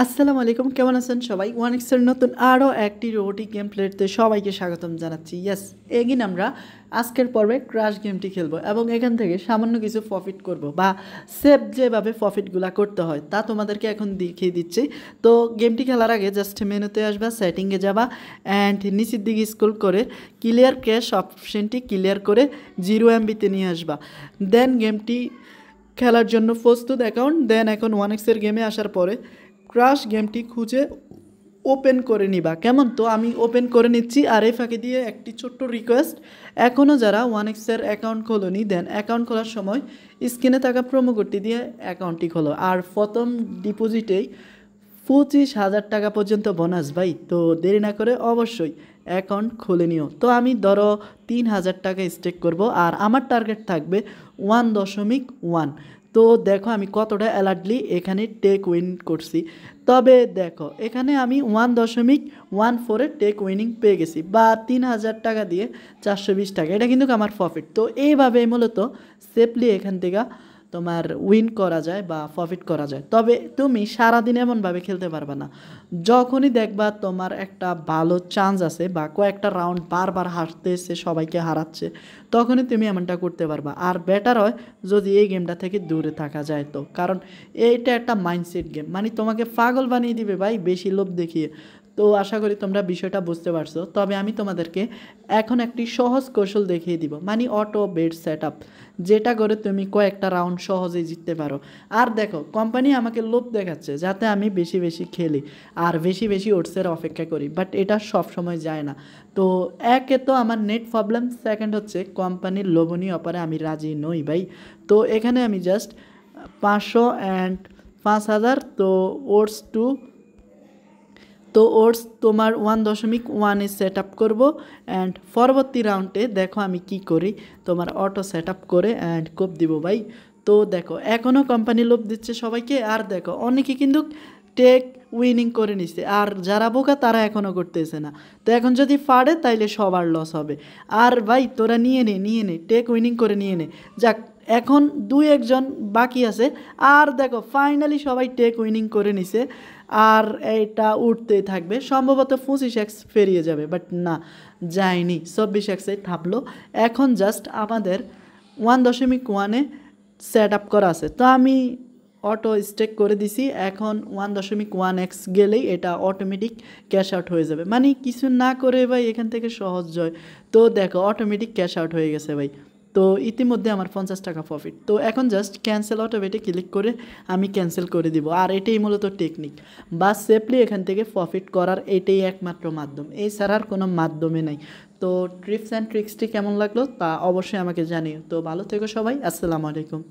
আসসালামু আলাইকুম, কেমন আছেন সবাই? ওয়ানিক্সের নতুন আরও একটি রোবোটিক গেম প্লেতে সবাইকে স্বাগতম জানাচ্ছি। ইয়েস, এগিন আমরা আজকের পর্বে ক্রাশ গেমটি খেলবো এবং এখান থেকে সামান্য কিছু প্রফিট করব বা সেভ যেভাবে প্রফিটগুলো করতে হয় তা তোমাদেরকে এখন দেখিয়ে দিচ্ছি। তো গেমটি খেলার আগে জাস্ট মেনুতে আসবা, সেটিংয়ে যাবা অ্যান্ড নিচের দিকে স্ক্রল করে ক্লিয়ার ক্যাশ অপশনটি ক্লিয়ার করে 0 MB-তে নিয়ে আসবা। দেন গেমটি খেলার জন্য প্রস্তুত অ্যাকাউন্ট। দেন এখন ওয়ানিক্সের গেমে আসার পরে ক্রাশ গেমটি খুঁজে ওপেন করে নিবা। কেমন? তো আমি ওপেন করে নিচ্ছি। আর এই ফাঁকে দিয়ে একটি ছোট্ট রিকোয়েস্ট, এখনও যারা ওয়ানিক্সের অ্যাকাউন্ট খোলোনি দেন অ্যাকাউন্ট খোলার সময় স্ক্রিনে থাকা প্রোমো কোডটি দিয়ে অ্যাকাউন্টটি খোলো। আর প্রথম ডিপোজিটেই 25,000 টাকা পর্যন্ত বোনাস ভাই। তো দেরি না করে অবশ্যই অ্যাকাউন্ট খুলে নিও। তো আমি ধরো 3,000 টাকা স্টেক করব আর আমার টার্গেট থাকবে 1.1। তো দেখো আমি কতটা অ্যালার্টলি এখানে টেক উইন করছি। তবে দেখো এখানে আমি 1.14 টেক উইনিং পেয়ে গেছি, বা 3,000 টাকা দিয়ে 420 টাকা। এটা কিন্তু আমার প্রফিট। তো এইভাবে মূলত সেফলি এখান থেকে তোমার উইন করা যায় বা প্রফিট করা যায়। তবে তুমি সারাদিন এমনভাবে খেলতে পারবে না। যখনই দেখবা তোমার একটা ভালো চান্স আছে বা কয়েকটা রাউন্ড বারবার হারতেছে, সবাইকে হারাচ্ছে, তখনই তুমি এমনটা করতে পারবা। আর বেটার হয় যদি এই গেমটা থেকে দূরে থাকা যায়। তো কারণ এইটা একটা মাইন্ডসেট গেম, মানে তোমাকে পাগল বানিয়ে দিবে ভাই বেশি লোভ দেখিয়ে। তো আশা করি তোমরা বিষয়টা বুঝতে পারছো। তবে আমি তোমাদেরকে এখন একটি সহজ কৌশল দেখিয়ে দিব, মানে অটো বেড সেট আপ, যেটা করে তুমি কয়েকটা রাউন্ড সহজেই জিততে পারো। আর দেখো কোম্পানি আমাকে লোভ দেখাচ্ছে যাতে আমি বেশি বেশি খেলি আর বেশি বেশি ওটসের অপেক্ষা করি, বাট এটা সব সময় যায় না। তো একে তো আমার নেট প্রবলেম, সেকেন্ড হচ্ছে কোম্পানির লোভনীয় অফারে আমি রাজি নই ভাই। তো এখানে আমি জাস্ট 500 অ্যান্ড 5,000 তো ওটস ওটস তোমার 1.1-এ সেট আপ করবো। অ্যান্ড পরবর্তী রাউন্ডে দেখো আমি কি করি, তোমার অটো সেট আপ করে অ্যান্ড কোপ দিব ভাই। তো দেখো এখনও কোম্পানি লোভ দিচ্ছে সবাইকে। আর দেখো অনেকে কিন্তু টেক উইনিং করে নিছে, আর যারা বোকা তারা এখনও করতেছে না। তো এখন যদি ফাড়ে তাইলে সবার লস হবে। আর ভাই তোরা নিয়ে নে টেক উইনিং করে নিয়ে নে। যাক, এখন 2-1 জন বাকি আছে। আর দেখো ফাইনালি সবাই টেক উইনিং করে নিছে। আর এটা উঠতেই থাকবে, সম্ভবত 25x পেরিয়ে যাবে, বাট না, যায়নি, 24xে থামলো। এখন জাস্ট আমাদের 1.1-এ সেট আপ করা আছে। তো আমি অটো স্টেক করে দিছি। এখন 1.1x গেলেই এটা অটোমেটিক ক্যাশ আউট হয়ে যাবে, মানে কিছু না করে ভাই এখান থেকে সহজ জয়। তো দেখো অটোমেটিক ক্যাশ আউট হয়ে গেছে ভাই। তো ইতিমধ্যে আমার 50 টাকা প্রফিট। তো এখন জাস্ট ক্যান্সেল অটোমেটিক ক্লিক করে আমি ক্যান্সেল করে দিব। আর এটাই মূলত টেকনিক বা সেফলি এখান থেকে প্রফিট করার এটাই একমাত্র মাধ্যম, এছাড়া আর কোনো মাধ্যমে নাই। তো ট্রিপস অ্যান্ড ট্রিক্সটি কেমন লাগলো তা অবশ্যই আমাকে জানিও। তো ভালো থেকো সবাই, আসসালামু আলাইকুম।